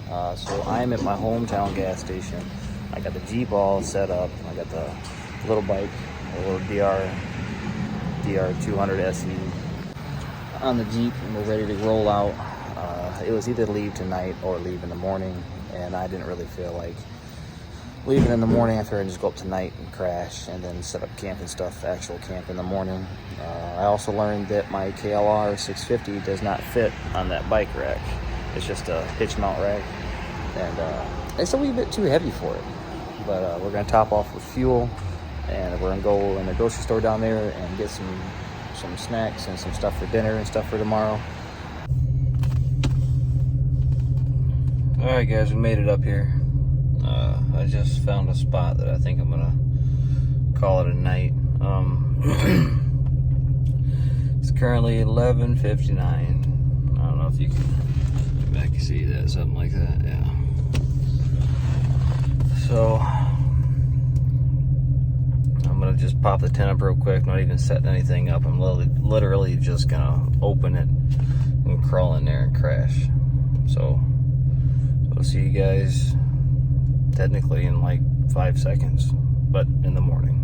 So I'm at my hometown gas station. I got the Jeep all set up. I got the little bike, a little DR 200 SE on the Jeep, and we're ready to roll out. It was either leave tonight or leave in the morning, and I didn't really feel like leaving in the morning. I figured I'd just go up tonight and crash and then set up camp and stuff, actual camp in the morning. I also learned that my KLR 650 does not fit on that bike rack. It's just a hitch mount rack, and it's a wee bit too heavy for it. But we're gonna top off with fuel, and we're gonna go in the grocery store down there and get some snacks and some stuff for dinner and stuff for tomorrow. All right, guys, we made it up here. I just found a spot that I think I'm gonna call it a night. It's currently 11:59. I don't know if you can get back and see that, something like that. Yeah. So I'm gonna just pop the tent up real quick. Not even setting anything up. I'm literally just gonna open it and crawl in there and crash. So I'll see you guys technically in like 5 seconds, but in the morning.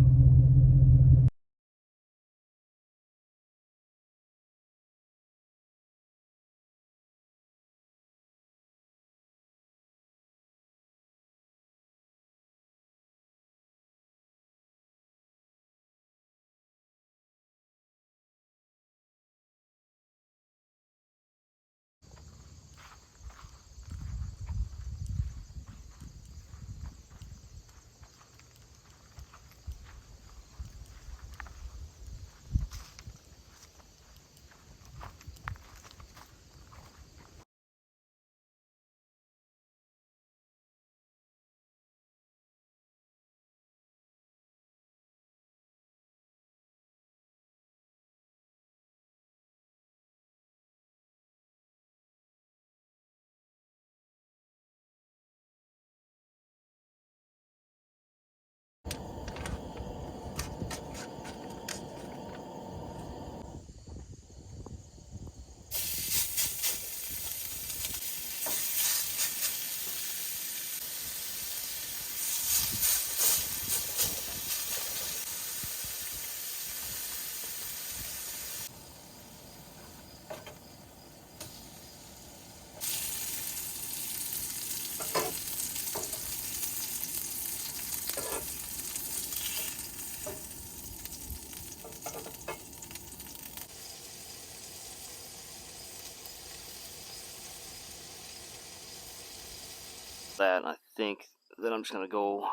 That, I think that I'm just gonna go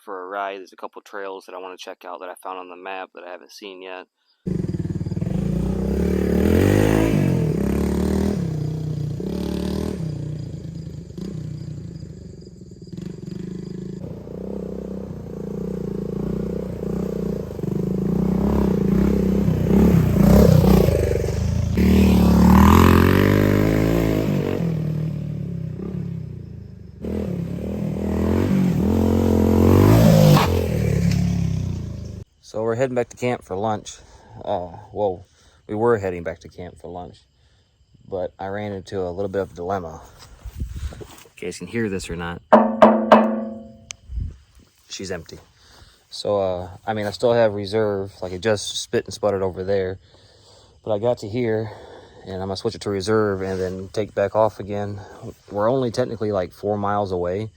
for a ride. There's a couple trails that I want to check out that I found on the map that I haven't seen yet. So we're heading back to camp for lunch. Well, we were heading back to camp for lunch, but I ran into a little bit of a dilemma. In case you can hear this or not. She's empty. So, I mean, I still have reserve. Like, it just spit and sputtered over there. But I got to here, and I'm going to switch it to reserve and then take back off again. We're only technically like 4 miles away,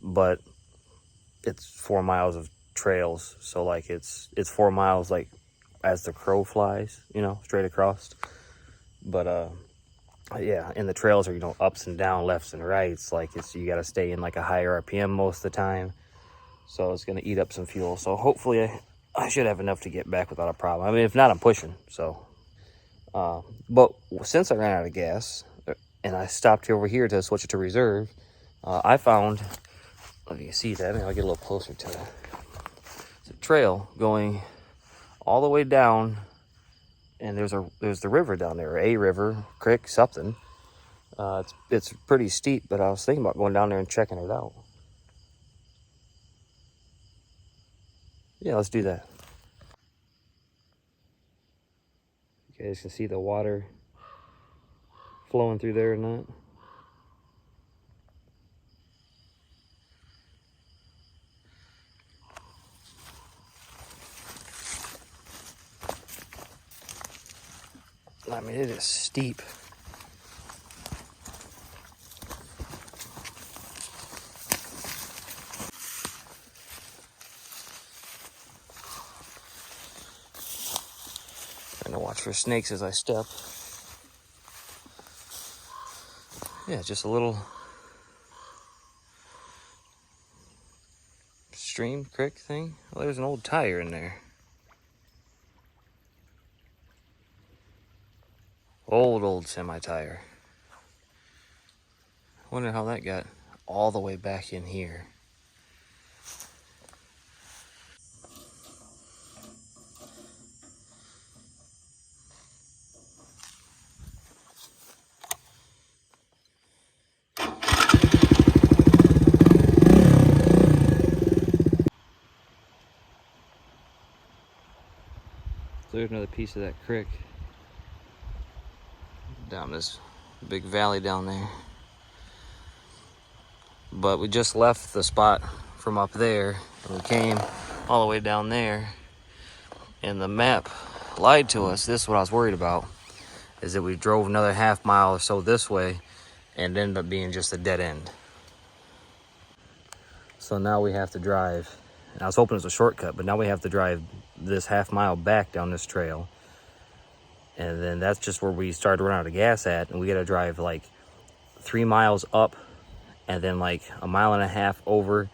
but it's 4 miles of trails. So, like, it's 4 miles, like, as the crow flies, you know, straight across. But, yeah, and the trails are, you know, ups and down, lefts and rights. Like, you got to stay in, like, a higher RPM most of the time. So it's going to eat up some fuel. So hopefully I should have enough to get back without a problem. I mean, if not, I'm pushing. So, but since I ran out of gas and I stopped over here to switch it to reserve, I found, if you can see that, maybe I'll get a little closer to it. It's a trail going all the way down, and there's the river down there, a river, creek, something. It's pretty steep, but I was thinking about going down there and checking it out. Yeah, let's do that. You guys can see the water flowing through there or not. I mean, it is steep. Trying to watch for snakes as I step. Yeah, just a little stream, creek thing. Oh, there's an old tire in there. Old semi-tire. Wonder how that got all the way back in here. So there's another piece of that creek down this big valley down there. But we just left the spot from up there and we came all the way down there, and the map lied to us. This is what I was worried about, is that we drove another half mile or so this way and it ended up being just a dead end. So now we have to drive, and I was hoping it was a shortcut, but now we have to drive this half mile back down this trail. And then that's just where we started running out of gas at, and we gotta drive like 3 miles up and then like a mile and a half over,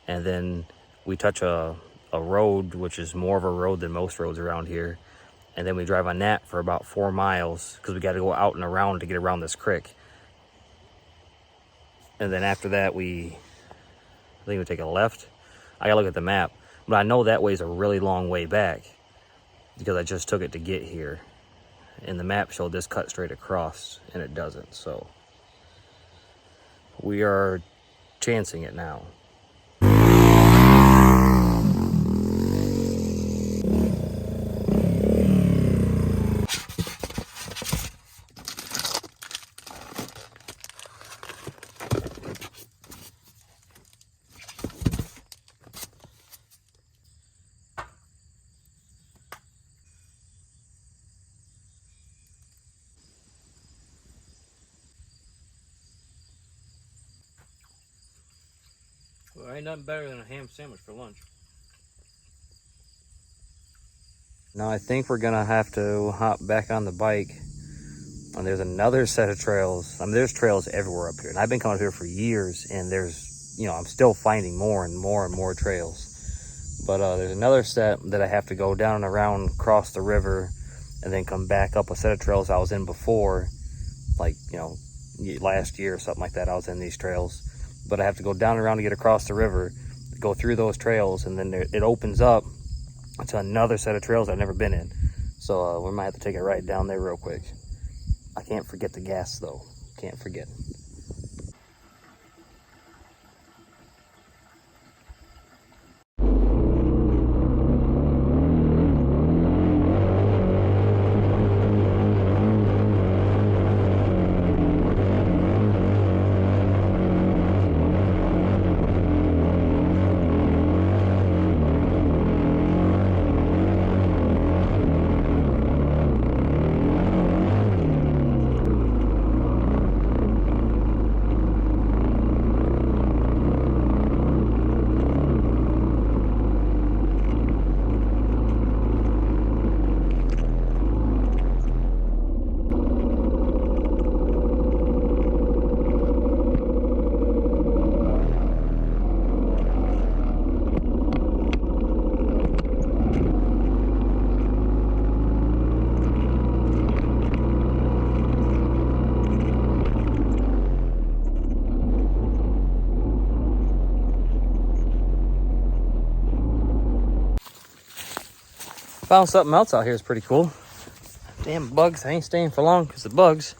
and then we touch a road, which is more of a road than most roads around here, and then we drive on that for about 4 miles because we got to go out and around to get around this creek. And then after that I think we take a left. I gotta look at the map, but I know that way's a really long way back because I just took it to get here, and the map showed this cut straight across and it doesn't. So we are chancing it now. Well, ain't nothing better than a ham sandwich for lunch. Now I think we're gonna have to hop back on the bike. And there's another set of trails. I mean, there's trails everywhere up here, and I've been coming up here for years, and I'm still finding more and more and more trails. But there's another set that I have to go down and around, cross the river, and then come back up a set of trails I was in before, like, last year or something like that. I was in these trails, but I have to go down and around to get across the river, go through those trails, and then it opens up to another set of trails I've never been in. So we might have to take it right down there real quick. I can't forget the gas though. Can't forget. Found something else out here is pretty cool. Damn bugs, I ain't staying for long because the bugs.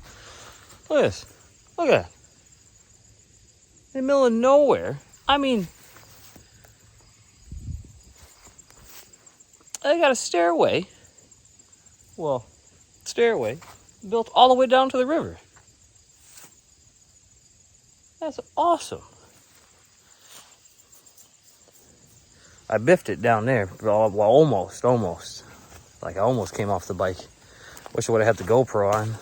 Look at this. Look at that. In the middle of nowhere. I mean, they got a stairway. Well, stairway built all the way down to the river. That's awesome. I biffed it down there. Well, almost. Like I almost came off the bike. Wish I would have had the GoPro on.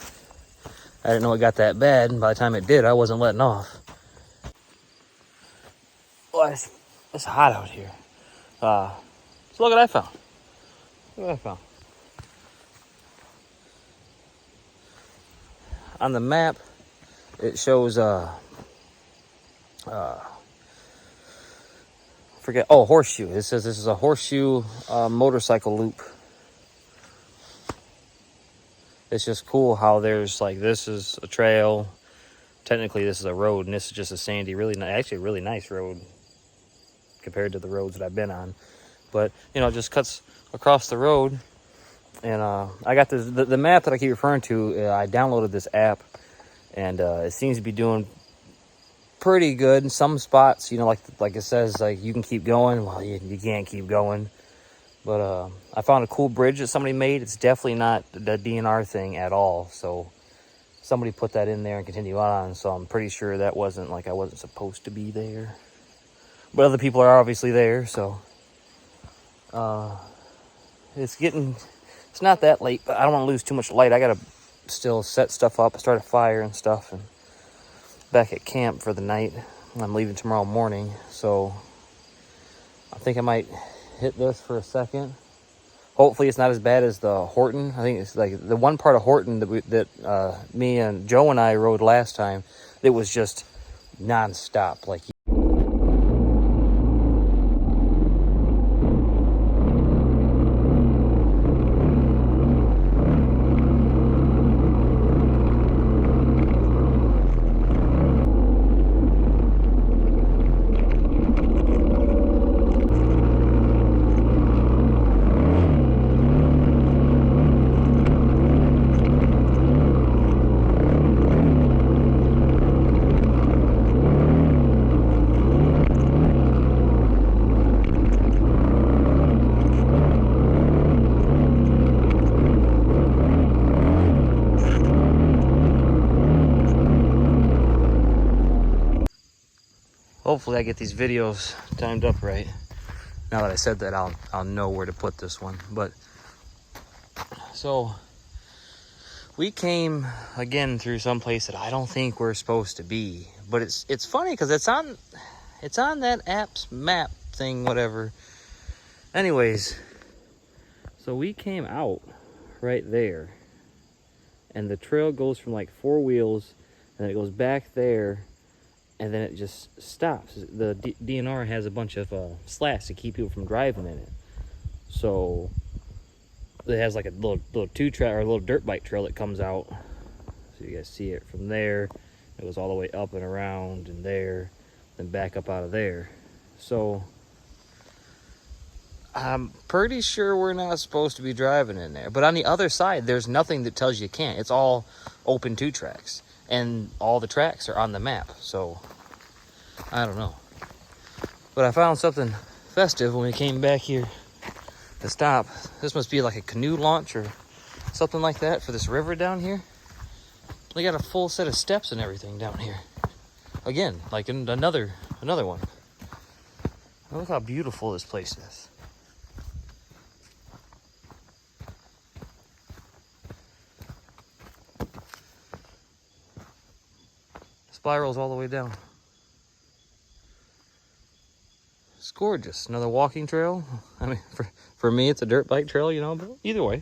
I didn't know it got that bad, and by the time it did, I wasn't letting off. Well, it's hot out here. So look what I found. Look what I found. On the map, it shows horseshoe. It says this is a horseshoe motorcycle loop. It's just cool how there's like, this is a trail. Technically, this is a road, and this is just a sandy, actually really nice road compared to the roads that I've been on. But you know, it just cuts across the road. And I got the map that I keep referring to. I downloaded this app, and it seems to be doing pretty good in some spots. You know, like it says, like you can keep going. Well, you can't keep going. But I found a cool bridge that somebody made. It's definitely not the DNR thing at all. So somebody put that in there and continue on. So I'm pretty sure that wasn't like I wasn't supposed to be there. But other people are obviously there. So it's not that late, but I don't want to lose too much light. I got to still set stuff up, start a fire and stuff, and back at camp for the night. I'm leaving tomorrow morning, so I think I might hit this for a second. Hopefully it's not as bad as the Horton. I think it's like the one part of Horton that me and Joe and I rode last time. It was just nonstop. Like, hopefully I get these videos timed up right. Now that I said that, I'll know where to put this one. But so we came again through some place that I don't think we're supposed to be. But it's funny because it's on that app's map thing, whatever. Anyways, so we came out right there, and the trail goes from like 4 wheels, and it goes back there, and then it just stops. The DNR has a bunch of slats to keep people from driving in it. So it has like a little 2-track or a little dirt bike trail that comes out. So you guys see it from there. It goes all the way up and around and there, then back up out of there. So I'm pretty sure we're not supposed to be driving in there. But on the other side, there's nothing that tells you can't. It's all open 2-tracks. And all the tracks are on the map, so I don't know. But I found something festive when we came back here to stop. This must be like a canoe launch or something like that for this river down here. They got a full set of steps and everything down here. Again, like in another one. Look how beautiful this place is. Spirals all the way down. It's gorgeous. Another walking trail. I mean, for me, it's a dirt bike trail, you know, but either way.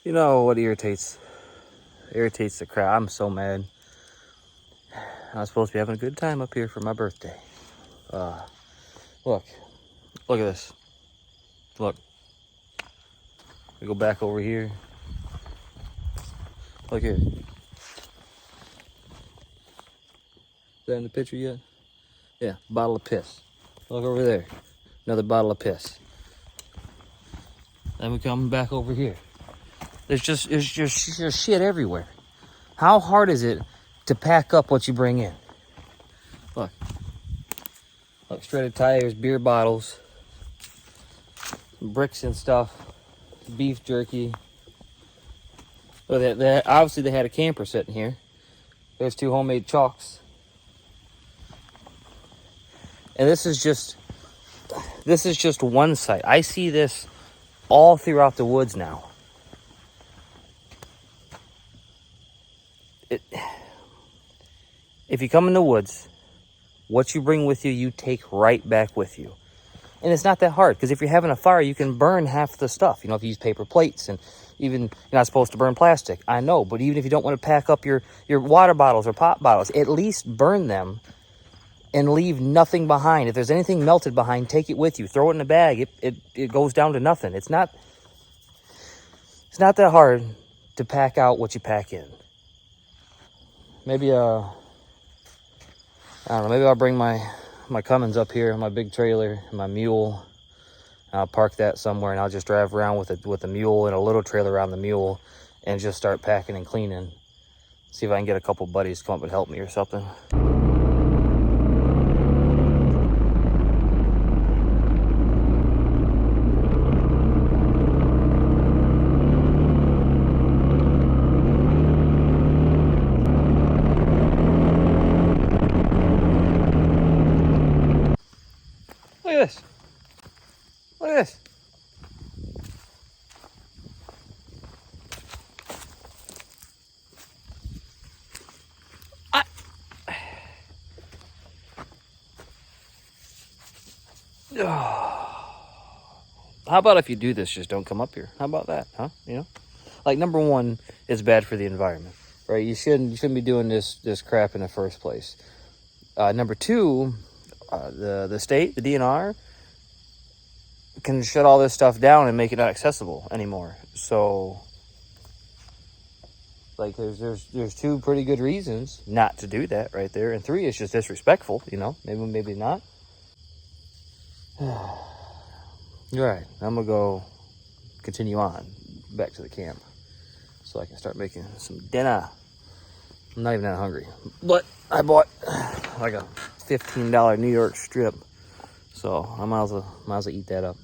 You know what irritates the crap? I'm so mad. I was supposed to be having a good time up here for my birthday. Look at this. Look. We go back over here. Look here. Is that in the picture yet? Yeah, bottle of piss. Look over there. Another bottle of piss. Then we come back over here. There's just shit everywhere. How hard is it to pack up what you bring in? Look. Look, shredded tires, beer bottles, bricks and stuff, beef jerky. So obviously they had a camper sitting here. There's 2 homemade chalks. And this is just one site. I see this all throughout the woods now. If you come in the woods, what you bring with you, you take right back with you. And it's not that hard, because if you're having a fire, you can burn half the stuff. You know, if you use paper plates, and even you're not supposed to burn plastic. I know, but even if you don't want to pack up your water bottles or pop bottles, at least burn them and leave nothing behind. If there's anything melted behind, take it with you. Throw it in a bag. It goes down to nothing. It's not that hard to pack out what you pack in. Maybe I don't know, maybe I'll bring my Cummins up here, my big trailer, my mule. I'll park that somewhere, and I'll just drive around with a mule and a little trailer around the mule, and just start packing and cleaning. See if I can get a couple buddies to come up and help me or something. Look at this. Look at this. How about if you do this, just don't come up here? How about that, huh? You know, like, number one, it's bad for the environment, right? You shouldn't be doing this crap in the first place. Number two, the state, the DNR, can shut all this stuff down and make it not accessible anymore. So, like, there's 2 pretty good reasons not to do that right there, and 3 is just disrespectful. You know, maybe not. Right, I'm gonna go continue on back to the camp so I can start making some dinner. I'm not even that hungry, but I bought like a $15 New York strip, so I might as well eat that up.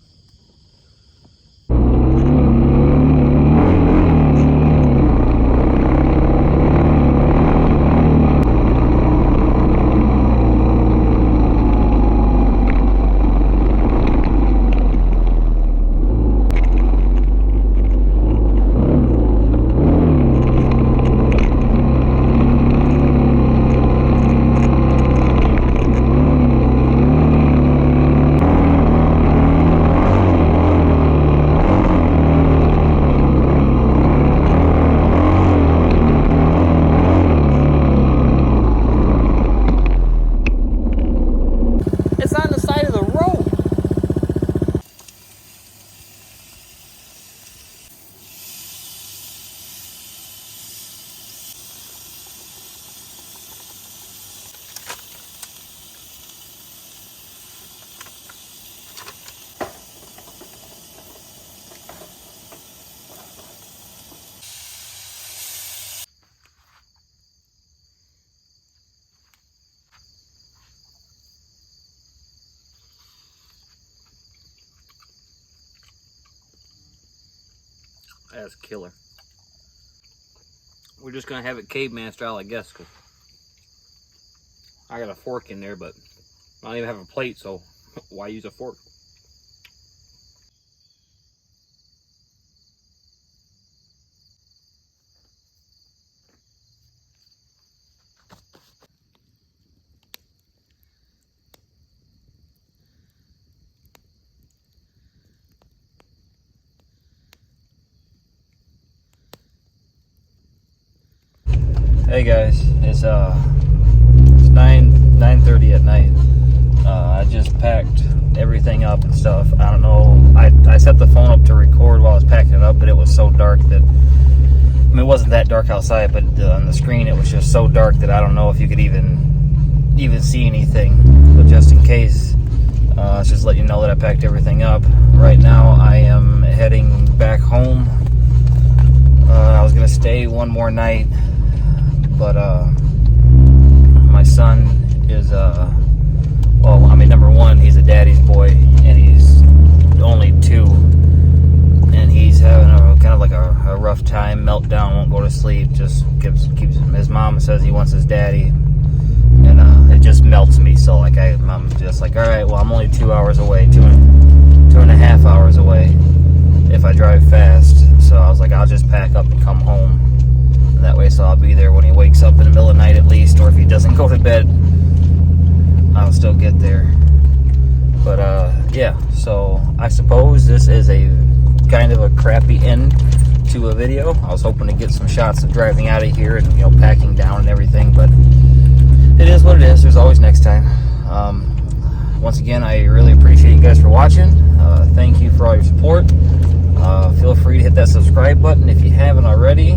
That's killer. We're just gonna have it caveman style, I guess, cause I got a fork in there, but I don't even have a plate, so why use a fork? Hey guys, it's 9:30 at night. I just packed everything up and stuff. I don't know. I set the phone up to record while I was packing it up, but it was so dark that, I mean, it wasn't that dark outside, but on the screen it was just so dark that I don't know if you could even see anything. But just in case, let's just let you know that I packed everything up. Right now I am heading back home. I was gonna stay one more night, but my son is well, I mean, number one, he's a daddy's boy, and he's only 2, and he's having a kind of like a rough time, meltdown, won't go to sleep, just keeps his mom says he wants his daddy, and it just melts me. So like I'm just like, all right, well, I'm only 2 hours away, two and a half hours away if I drive fast. So I was like, I'll just pack up and come home, and that way, so I'll be there when he wakes up in the middle of the night at least, or if he doesn't go to bed, I'll still get there. But yeah, so I suppose this is a kind of a crappy end to a video. I was hoping to get some shots of driving out of here and, you know, packing down and everything, but it is what it is. There's always next time. Once again, I really appreciate you guys for watching. Thank you for all your support. Feel free to hit that subscribe button if you haven't already.